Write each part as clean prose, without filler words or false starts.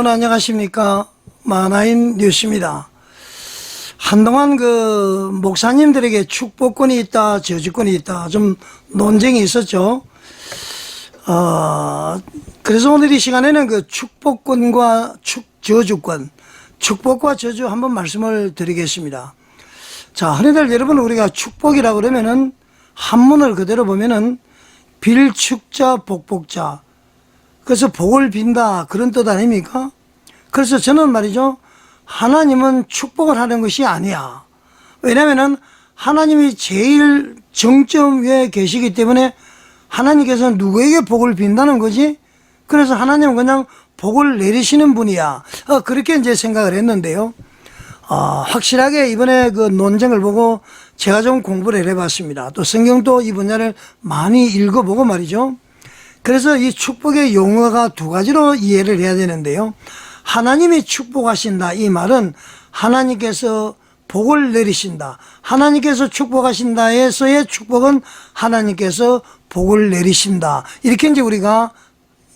여러분 안녕하십니까? 마나인 뉴스입니다. 한동안 목사님들에게 축복권이 있다, 저주권이 있다, 좀 논쟁이 있었죠. 그래서 오늘 이 시간에는 축복권과 저주권, 축복과 저주 한번 말씀을 드리겠습니다. 자, 흔히들 여러분 우리가 축복이라고 그러면은 한문을 그대로 보면은 빌축자, 복복자. 그래서 복을 빈다 그런 뜻 아닙니까? 그래서 저는 말이죠, 하나님은 축복을 하는 것이 아니야. 왜냐면은 하나님이 제일 정점 위에 계시기 때문에 하나님께서 누구에게 복을 빈다는 거지? 그래서 하나님은 그냥 복을 내리시는 분이야. 그렇게 이제 생각을 했는데요. 확실하게 이번에 그 논쟁을 보고 제가 좀 공부를 해봤습니다. 또 성경도 이 분야를 많이 읽어보고 말이죠. 그래서 이 축복의 용어가 두 가지로 이해를 해야 되는데요. 하나님이 축복하신다, 이 말은 하나님께서 복을 내리신다, 하나님께서 축복하신다에서의 축복은 하나님께서 복을 내리신다, 이렇게 이제 우리가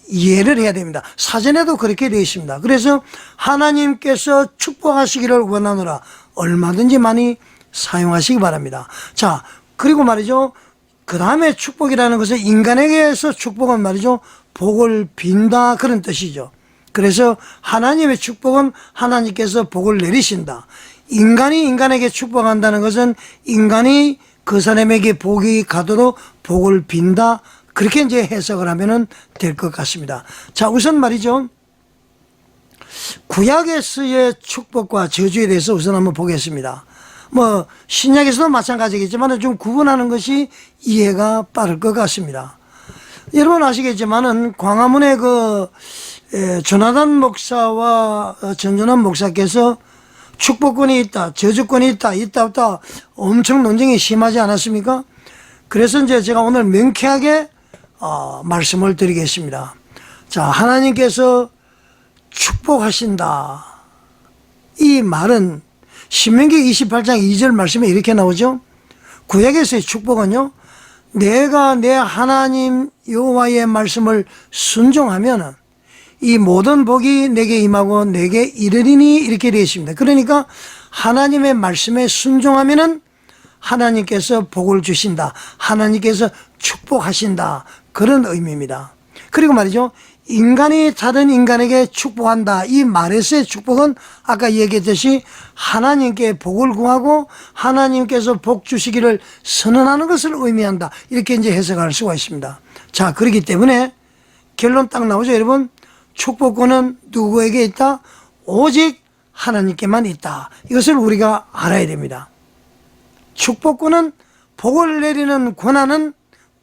이해를 해야 됩니다. 사전에도 그렇게 되어 있습니다. 그래서 하나님께서 축복하시기를 원하노라, 얼마든지 많이 사용하시기 바랍니다. 자, 그리고 말이죠, 그 다음에 축복이라는 것은 인간에게서 축복은 말이죠, 복을 빈다 그런 뜻이죠. 그래서 하나님의 축복은 하나님께서 복을 내리신다. 인간이 인간에게 축복한다는 것은 인간이 그 사람에게 복이 가도록 복을 빈다, 그렇게 이제 해석을 하면 될 것 같습니다. 자, 우선 말이죠, 구약에서의 축복과 저주에 대해서 우선 한번 보겠습니다. 신약에서도 마찬가지겠지만 좀 구분하는 것이 이해가 빠를 것 같습니다. 여러분 아시겠지만은 광화문에 조나단 목사와 전전환 목사께서 축복권이 있다, 저주권이 있다, 없다 엄청 논쟁이 심하지 않았습니까? 그래서 이제 제가 오늘 명쾌하게 말씀을 드리겠습니다. 자, 하나님께서 축복하신다, 이 말은 신명기 28장 2절 말씀에 이렇게 나오죠. 구약에서의 축복은요, 내가 내 하나님 여호와의 말씀을 순종하면 이 모든 복이 내게 임하고 내게 이르리니, 이렇게 되어 있습니다. 그러니까 하나님의 말씀에 순종하면은 하나님께서 복을 주신다, 하나님께서 축복하신다, 그런 의미입니다. 그리고 말이죠, 인간이 다른 인간에게 축복한다, 이 말에서의 축복은 아까 얘기했듯이 하나님께 복을 구하고 하나님께서 복 주시기를 선언하는 것을 의미한다, 이렇게 이제 해석할 수가 있습니다. 자, 그렇기 때문에 결론 딱 나오죠, 여러분. 축복권은 누구에게 있다? 오직 하나님께만 있다. 이것을 우리가 알아야 됩니다. 축복권은, 복을 내리는 권한은,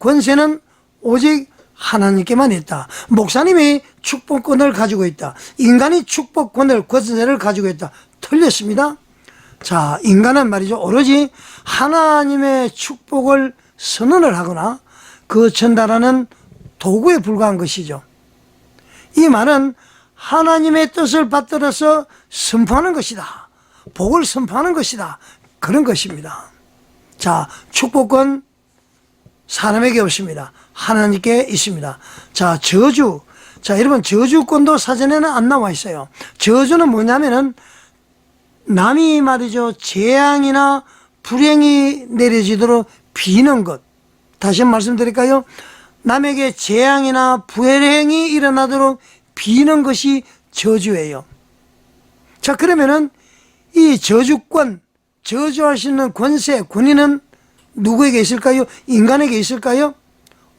권세는 오직 하나님께만 있다. 목사님이 축복권을 가지고 있다, 인간이 축복권을, 권세를 가지고 있다, 틀렸습니다. 자, 인간은 말이죠, 오로지 하나님의 축복을 선언을 하거나 그 전달하는 도구에 불과한 것이죠. 이 말은 하나님의 뜻을 받들어서 선포하는 것이다, 복을 선포하는 것이다, 그런 것입니다. 자, 축복권 사람에게 없습니다. 하나님께 있습니다. 자, 저주. 자, 여러분, 저주권도 사전에는 안 나와 있어요. 저주는 뭐냐면은 남이 말이죠, 재앙이나 불행이 내려지도록 비는 것. 다시 한번 말씀드릴까요? 남에게 재앙이나 불행이 일어나도록 비는 것이 저주예요. 자, 그러면은 이 저주권, 저주할 수 있는 권세, 권위는 누구에게 있을까요? 인간에게 있을까요?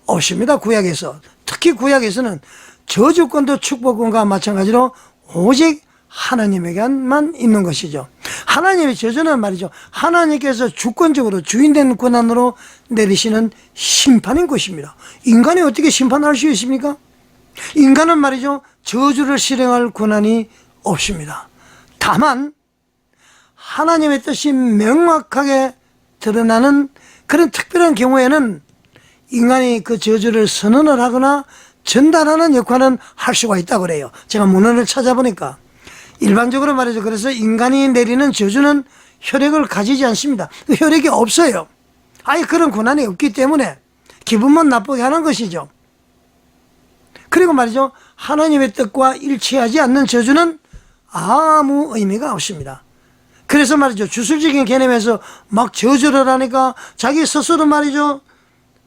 없습니다. 구약에서. 특히 구약에서는 저주권도 축복권과 마찬가지로 오직 하나님에게만 있는 것이죠. 하나님의 저주는 말이죠, 하나님께서 주권적으로 주인된 권한으로 내리시는 심판인 것입니다. 인간이 어떻게 심판할 수 있습니까? 인간은 말이죠, 저주를 실행할 권한이 없습니다. 다만 하나님의 뜻이 명확하게 드러나는 그런 특별한 경우에는 인간이 그 저주를 선언을 하거나 전달하는 역할은 할 수가 있다고 그래요. 제가 문헌을 찾아보니까 일반적으로 말이죠, 그래서 인간이 내리는 저주는 혈액을 가지지 않습니다. 혈액이 없어요. 아예 그런 권한이 없기 때문에 기분만 나쁘게 하는 것이죠. 그리고 말이죠, 하나님의 뜻과 일치하지 않는 저주는 아무 의미가 없습니다. 그래서 말이죠, 주술적인 개념에서 막 저주를 하니까 자기 스스로 말이죠,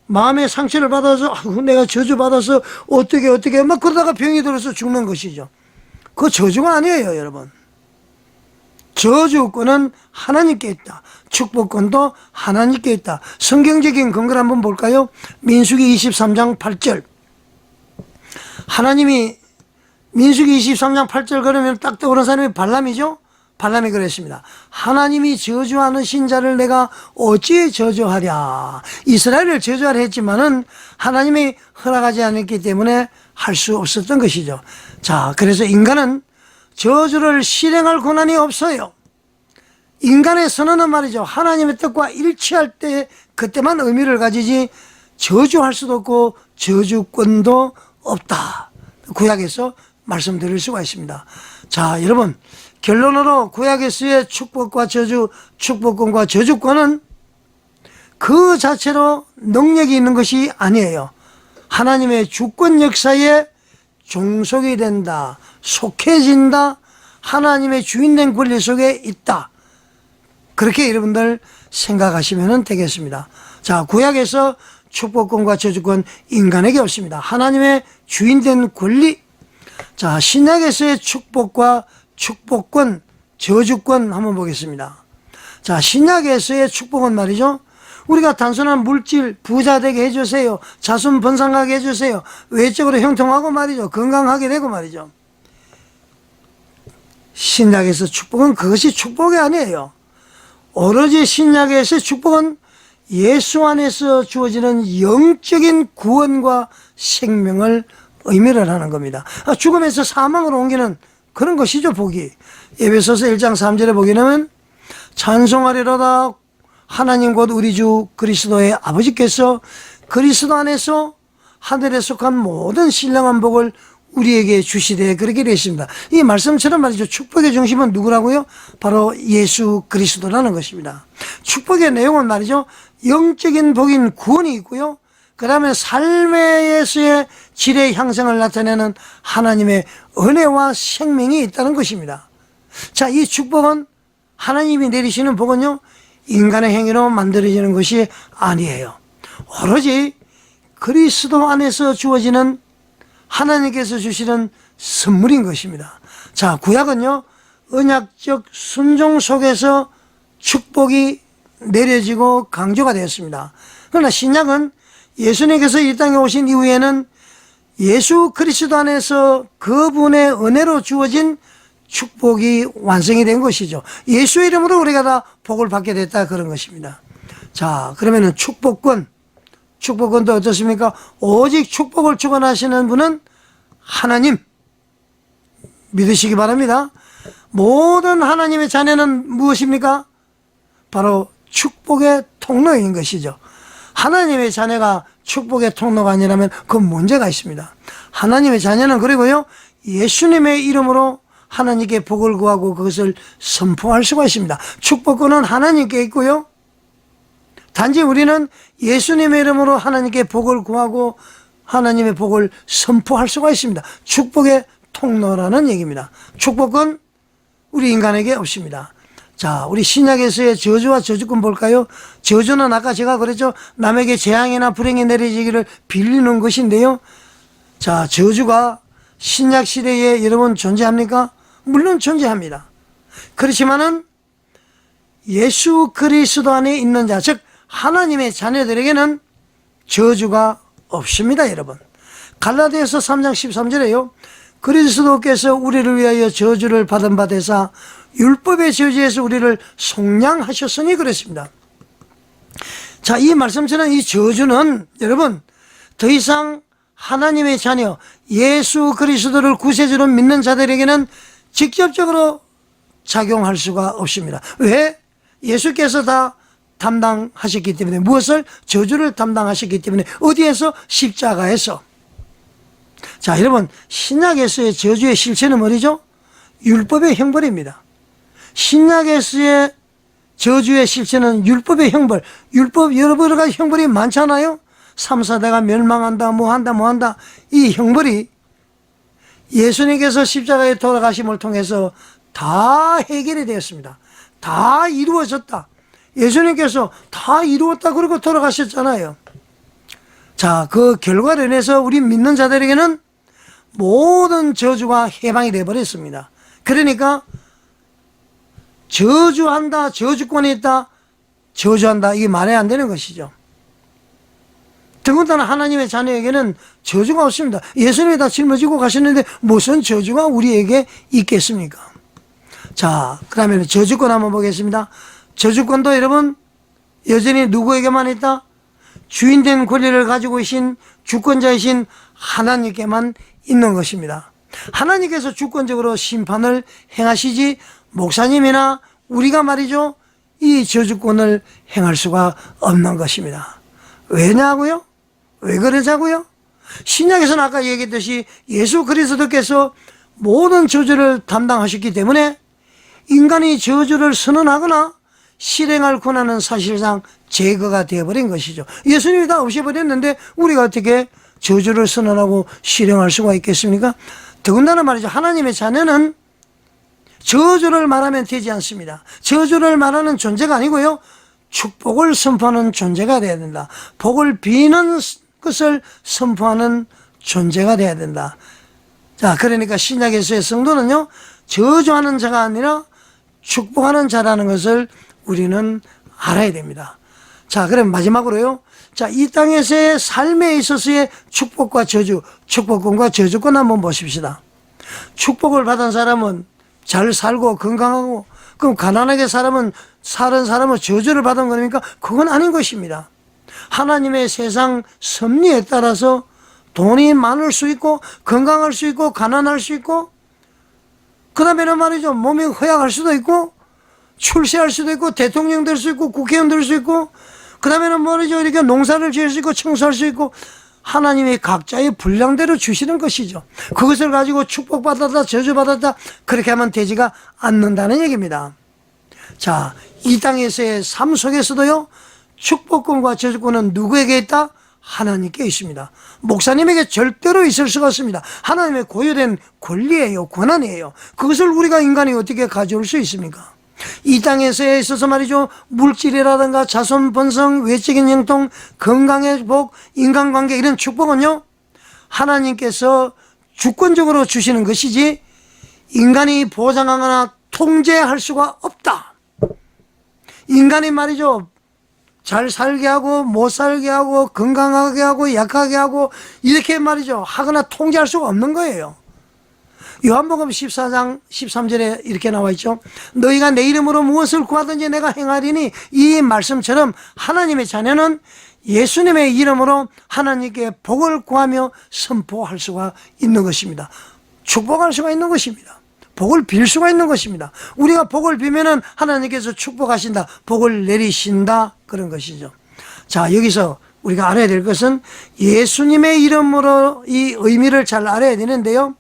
마음의 상처를 받아서 내가 저주받아서 어떻게 막 그러다가 병이 들어서 죽는 것이죠. 그거 저주가 아니에요, 여러분. 저주권은 하나님께 있다. 축복권도 하나님께 있다. 성경적인 근거를 한번 볼까요? 민수기 23장 8절. 하나님이 민수기 23장 8절 그러면 딱 떠오르는 사람이 발람이죠? 발람이 그랬습니다. 하나님이 저주하는 신자를 내가 어찌 저주하랴. 이스라엘을 저주하려 했지만은 하나님이 허락하지 않았기 때문에 할 수 없었던 것이죠. 자, 그래서 인간은 저주를 실행할 권한이 없어요. 인간의 선언은 말이죠, 하나님의 뜻과 일치할 때 그때만 의미를 가지지 저주할 수도 없고 저주권도 없다. 구약에서 말씀드릴 수가 있습니다. 자, 여러분, 결론으로 구약에서의 축복과 저주, 축복권과 저주권은 그 자체로 능력이 있는 것이 아니에요. 하나님의 주권 역사에 종속이 된다, 속해진다, 하나님의 주인된 권리 속에 있다. 그렇게 여러분들 생각하시면 되겠습니다. 자, 구약에서 축복권과 저주권 인간에게 없습니다. 하나님의 주인된 권리. 자, 신약에서의 축복과 축복권, 저주권 한번 보겠습니다. 자, 신약에서의 축복은 말이죠, 우리가 단순한 물질, 부자 되게 해주세요, 자손 번성하게 해주세요, 외적으로 형통하고 말이죠, 건강하게 되고 말이죠. 신약에서 축복은 그것이 축복이 아니에요. 오로지 신약에서의 축복은 예수 안에서 주어지는 영적인 구원과 생명을 의미를 하는 겁니다. 죽음에서 사망으로 옮기는 그런 것이죠, 복이. 에베소서 1장 3절에 보게 되면 찬송하리로다 하나님 곧 우리 주 그리스도의 아버지께서 그리스도 안에서 하늘에 속한 모든 신령한 복을 우리에게 주시되, 그렇게 되어 있습니다. 이 말씀처럼 말이죠, 축복의 중심은 누구라고요? 바로 예수 그리스도라는 것입니다. 축복의 내용은 말이죠, 영적인 복인 구원이 있고요, 그 다음에 삶에서의 질의 향상을 나타내는 하나님의 은혜와 생명이 있다는 것입니다. 자, 이 축복은, 하나님이 내리시는 복은요, 인간의 행위로 만들어지는 것이 아니에요. 오로지 그리스도 안에서 주어지는 하나님께서 주시는 선물인 것입니다. 자, 구약은요, 언약적 순종 속에서 축복이 내려지고 강조가 되었습니다. 그러나 신약은 예수님께서 이 땅에 오신 이후에는 예수 그리스도 안에서 그분의 은혜로 주어진 축복이 완성이 된 것이죠. 예수 이름으로 우리가 다 복을 받게 됐다, 그런 것입니다. 자, 그러면은 축복권도 어떻습니까? 오직 축복을 축원하시는 분은 하나님 믿으시기 바랍니다. 모든 하나님의 자녀는 무엇입니까? 바로 축복의 통로인 것이죠. 하나님의 자녀가 축복의 통로가 아니라면 그건 문제가 있습니다. 하나님의 자녀는 그리고요, 예수님의 이름으로 하나님께 복을 구하고 그것을 선포할 수가 있습니다. 축복권은 하나님께 있고요, 단지 우리는 예수님의 이름으로 하나님께 복을 구하고 하나님의 복을 선포할 수가 있습니다. 축복의 통로라는 얘기입니다. 축복은 우리 인간에게 없습니다. 자, 우리 신약에서의 저주와 저주권 볼까요? 저주는 아까 제가 그랬죠, 남에게 재앙이나 불행이 내려지기를 빌리는 것인데요. 자, 저주가 신약 시대에 여러분 존재합니까? 물론 존재합니다. 그렇지만은 예수 그리스도 안에 있는 자, 즉 하나님의 자녀들에게는 저주가 없습니다, 여러분. 갈라디아서 3장 13절에요. 그리스도께서 우리를 위하여 저주를 받은 바 되사 율법의 저주에서 우리를 속량하셨으니 그랬습니다. 자, 이 말씀처럼 이 저주는 여러분 더 이상 하나님의 자녀 예수 그리스도를 구세주로 믿는 자들에게는 직접적으로 작용할 수가 없습니다. 왜? 예수께서 다 담당하셨기 때문에. 무엇을? 저주를 담당하셨기 때문에. 어디에서? 십자가에서. 자, 여러분, 신약에서의 저주의 실체는 뭐죠? 율법의 형벌입니다. 신약에서의 저주의 실체는 율법의 형벌. 율법 여러 가지 형벌이 많잖아요. 3, 4대가 멸망한다, 뭐한다. 이 형벌이 예수님께서 십자가에 돌아가심을 통해서 다 해결이 되었습니다. 다 이루어졌다. 예수님께서 다 이루었다 그러고 돌아가셨잖아요. 자, 그 결과로 인해서 우리 믿는 자들에게는 모든 저주가 해방이 되어버렸습니다. 그러니까 저주한다, 저주권이 있다, 저주한다, 이게 말이 안 되는 것이죠. 더군다나 하나님의 자녀에게는 저주가 없습니다. 예수님이 다 짊어지고 가셨는데 무슨 저주가 우리에게 있겠습니까? 자, 그러면 저주권 한번 보겠습니다. 저주권도 여러분 여전히 누구에게만 있다? 주인된 권리를 가지고 계신 주권자이신 하나님께만 있는 것입니다. 하나님께서 주권적으로 심판을 행하시지 목사님이나 우리가 말이죠, 이 저주권을 행할 수가 없는 것입니다. 왜냐고요? 왜 그러자고요? 신약에서는 아까 얘기했듯이 예수 그리스도께서 모든 저주를 담당하셨기 때문에 인간이 저주를 선언하거나 실행할 권한은 사실상 제거가 되어버린 것이죠. 예수님이 다 없애버렸는데 우리가 어떻게 저주를 선언하고 실행할 수가 있겠습니까? 더군다나 말이죠, 하나님의 자녀는 저주를 말하면 되지 않습니다. 저주를 말하는 존재가 아니고요, 축복을 선포하는 존재가 되어야 된다. 복을 비는 것을 선포하는 존재가 되어야 된다. 자, 그러니까 신약에서의 성도는요, 저주하는 자가 아니라 축복하는 자라는 것을 우리는 알아야 됩니다. 자, 그럼 마지막으로요, 자, 이 땅에서의 삶에 있어서의 축복과 저주, 축복권과 저주권 한번 보십시다. 축복을 받은 사람은 잘 살고 건강하고, 그럼 가난하게 사는 사람은 저주를 받은 겁니까? 그건 아닌 것입니다. 하나님의 세상 섭리에 따라서 돈이 많을 수 있고 건강할 수 있고 가난할 수 있고, 그 다음에는 말이죠, 몸이 허약할 수도 있고 출세할 수도 있고 대통령 될 수 있고 국회의원 될 수 있고, 그 다음에는 말이죠, 이렇게 농사를 지을 수 있고 청소할 수 있고, 하나님이 각자의 분량대로 주시는 것이죠. 그것을 가지고 축복받았다 저주받았다 그렇게 하면 되지가 않는다는 얘기입니다. 자, 이 땅에서의 삶 속에서도요, 축복권과 저주권은 누구에게 있다? 하나님께 있습니다. 목사님에게 절대로 있을 수가 없습니다. 하나님의 고유된 권리예요, 권한이에요. 그것을 우리가 인간이 어떻게 가져올 수 있습니까? 이 땅에서에 있어서 말이죠, 물질이라든가 자손 번성, 외적인 형통, 건강의 복, 인간관계, 이런 축복은요, 하나님께서 주권적으로 주시는 것이지 인간이 보장하거나 통제할 수가 없다. 인간이 말이죠, 잘 살게 하고 못 살게 하고 건강하게 하고 약하게 하고 이렇게 말이죠, 하거나 통제할 수가 없는 거예요. 요한복음 14장 13절에 이렇게 나와 있죠. 너희가 내 이름으로 무엇을 구하든지 내가 행하리니, 이 말씀처럼 하나님의 자녀는 예수님의 이름으로 하나님께 복을 구하며 선포할 수가 있는 것입니다. 축복할 수가 있는 것입니다. 복을 빌 수가 있는 것입니다. 우리가 복을 빌면은 하나님께서 축복하신다, 복을 내리신다, 그런 것이죠. 자, 여기서 우리가 알아야 될 것은 예수님의 이름으로 이 의미를 잘 알아야 되는데요,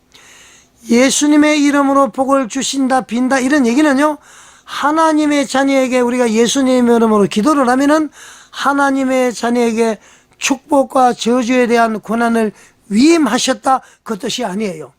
예수님의 이름으로 복을 주신다, 빈다, 이런 얘기는요, 하나님의 자녀에게 우리가 예수님의 이름으로 기도를 하면은 하나님의 자녀에게 축복과 저주에 대한 권한을 위임하셨다, 그 뜻이 아니에요.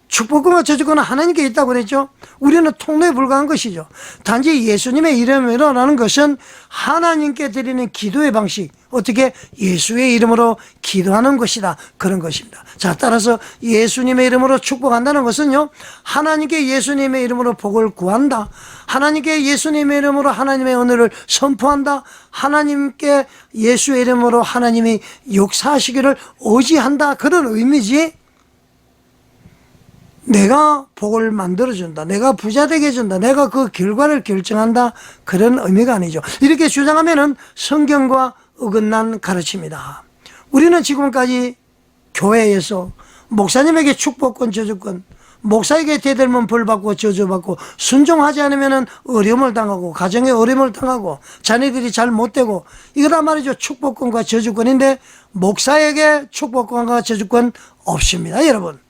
축복권과 저주권은 하나님께 있다고 그랬죠. 우리는 통로에 불과한 것이죠. 단지 예수님의 이름으로라는 것은 하나님께 드리는 기도의 방식, 어떻게 예수의 이름으로 기도하는 것이다, 그런 것입니다. 자, 따라서 예수님의 이름으로 축복한다는 것은요, 하나님께 예수님의 이름으로 복을 구한다, 하나님께 예수님의 이름으로 하나님의 은혜를 선포한다, 하나님께 예수의 이름으로 하나님이 역사하시기를 의지한다, 그런 의미지, 내가 복을 만들어준다, 내가 부자 되게 해준다, 내가 그 결과를 결정한다, 그런 의미가 아니죠. 이렇게 주장하면은 성경과 어긋난 가르침이다. 우리는 지금까지 교회에서 목사님에게 축복권, 저주권, 목사에게 대들면 벌받고 저주받고, 순종하지 않으면 어려움을 당하고 가정에 어려움을 당하고 자녀들이 잘 못되고, 이거란 말이죠. 축복권과 저주권인데 목사에게 축복권과 저주권 없습니다, 여러분.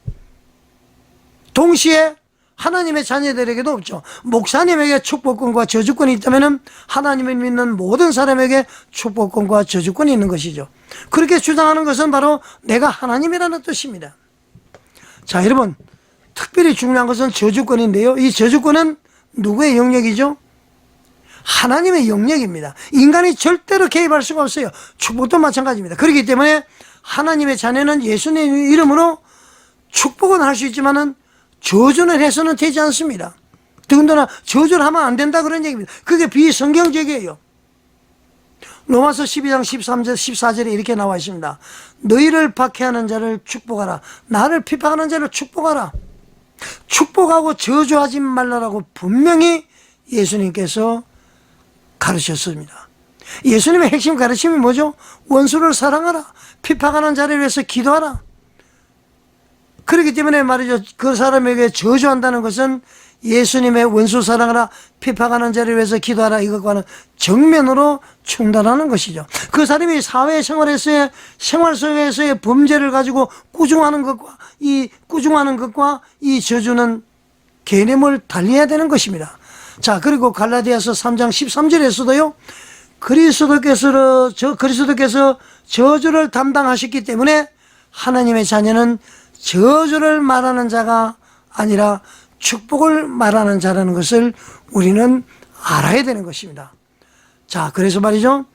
동시에 하나님의 자녀들에게도 없죠. 목사님에게 축복권과 저주권이 있다면 하나님을 믿는 모든 사람에게 축복권과 저주권이 있는 것이죠. 그렇게 주장하는 것은 바로 내가 하나님이라는 뜻입니다. 자, 여러분, 특별히 중요한 것은 저주권인데요. 이 저주권은 누구의 영역이죠? 하나님의 영역입니다. 인간이 절대로 개입할 수가 없어요. 축복도 마찬가지입니다. 그렇기 때문에 하나님의 자녀는 예수님의 이름으로 축복은 할 수 있지만은 저주는 해서는 되지 않습니다. 더군다나 저주를 하면 안 된다 그런 얘기입니다. 그게 비성경적이에요. 로마서 12장 13절 14절에 이렇게 나와 있습니다. 너희를 박해하는 자를 축복하라. 나를 비판하는 자를 축복하라. 축복하고 저주하지 말라라고 분명히 예수님께서 가르쳤습니다. 예수님의 핵심 가르침이 뭐죠? 원수를 사랑하라. 비판하는 자를 위해서 기도하라. 그렇기 때문에 말이죠. 그 사람에게 저주한다는 것은 예수님의 원수 사랑하라, 피파하는 자를 위해서 기도하라, 이것과는 정면으로 충돌하는 것이죠. 그 사람이 사회생활에서의 생활 속에서의 범죄를 가지고 꾸중하는 것과 이 저주는 개념을 달리해야 되는 것입니다. 자, 그리고 갈라디아서 3장 13절에서도요, 그리스도께서 저주를 담당하셨기 때문에 하나님의 자녀는 저주를 말하는 자가 아니라 축복을 말하는 자라는 것을 우리는 알아야 되는 것입니다. 자, 그래서 말이죠.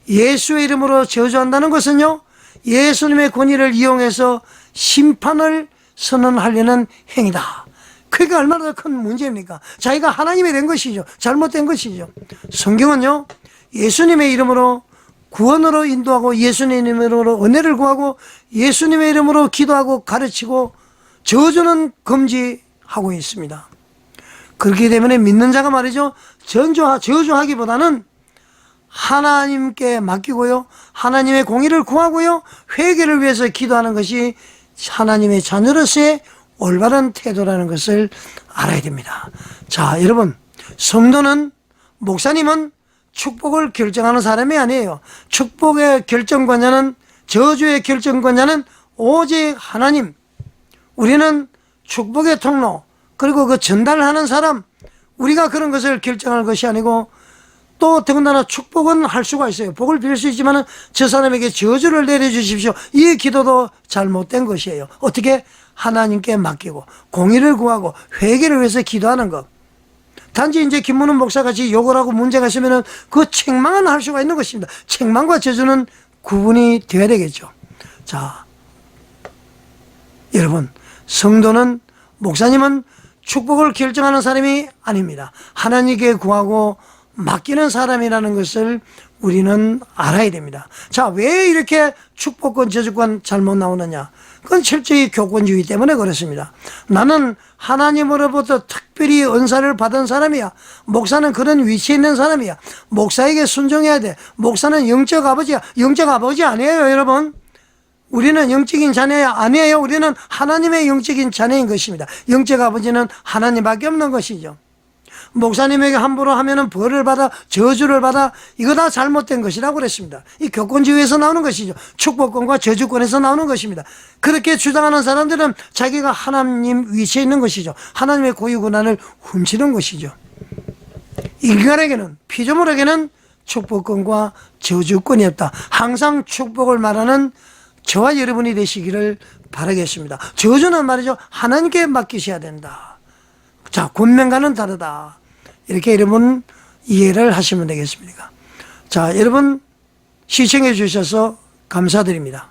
예수의 이름으로 저주한다는 것은요, 예수님의 권위를 이용해서 심판을 선언하려는 행위다. 그게 얼마나 큰 문제입니까? 자기가 하나님이 된 것이죠. 잘못된 것이죠. 성경은요, 예수님의 이름으로 구원으로 인도하고 예수님의 이름으로 은혜를 구하고 예수님의 이름으로 기도하고 가르치고 저주는 금지하고 있습니다. 그렇기 때문에 믿는 자가 말이죠, 저주하기보다는 하나님께 맡기고요, 하나님의 공의를 구하고요, 회개를 위해서 기도하는 것이 하나님의 자녀로서의 올바른 태도라는 것을 알아야 됩니다. 자, 여러분, 성도는, 목사님은 축복을 결정하는 사람이 아니에요. 축복의 결정권자는, 저주의 결정권자는 오직 하나님. 우리는 축복의 통로, 그리고 그 전달하는 사람, 우리가 그런 것을 결정할 것이 아니고, 또 더군다나 축복은 할 수가 있어요. 복을 빌 수 있지만 저 사람에게 저주를 내려주십시오, 이 기도도 잘못된 것이에요. 어떻게? 하나님께 맡기고 공의를 구하고 회개를 위해서 기도하는 것. 단지 이제 김문훈 목사같이 욕을 하고 문제가 있으면 그 책망은 할 수가 있는 것입니다. 책망과 저주는 구분이 되어야 되겠죠. 자, 여러분, 성도는, 목사님은 축복을 결정하는 사람이 아닙니다. 하나님께 구하고 맡기는 사람이라는 것을 우리는 알아야 됩니다. 자, 왜 이렇게 축복권, 저주권 잘못 나오느냐? 그건 철저히 교권주의 때문에 그렇습니다. 나는 하나님으로부터 특별히 은사를 받은 사람이야. 목사는 그런 위치에 있는 사람이야. 목사에게 순종해야 돼. 목사는 영적 아버지야. 영적 아버지 아니에요, 여러분. 우리는 영적인 자녀야 아니에요. 우리는 하나님의 영적인 자녀인 것입니다. 영적 아버지는 하나님밖에 없는 것이죠. 목사님에게 함부로 하면은 벌을 받아, 저주를 받아, 이거 다 잘못된 것이라고 그랬습니다. 이 교권주의에서 나오는 것이죠. 축복권과 저주권에서 나오는 것입니다. 그렇게 주장하는 사람들은 자기가 하나님 위치에 있는 것이죠. 하나님의 고유 권한을 훔치는 것이죠. 인간에게는, 피조물에게는 축복권과 저주권이 없다. 항상 축복을 말하는 저와 여러분이 되시기를 바라겠습니다. 저주는 말이죠, 하나님께 맡기셔야 된다. 자, 권면과는 다르다. 이렇게 여러분 이해를 하시면 되겠습니다. 자, 여러분 시청해 주셔서 감사드립니다.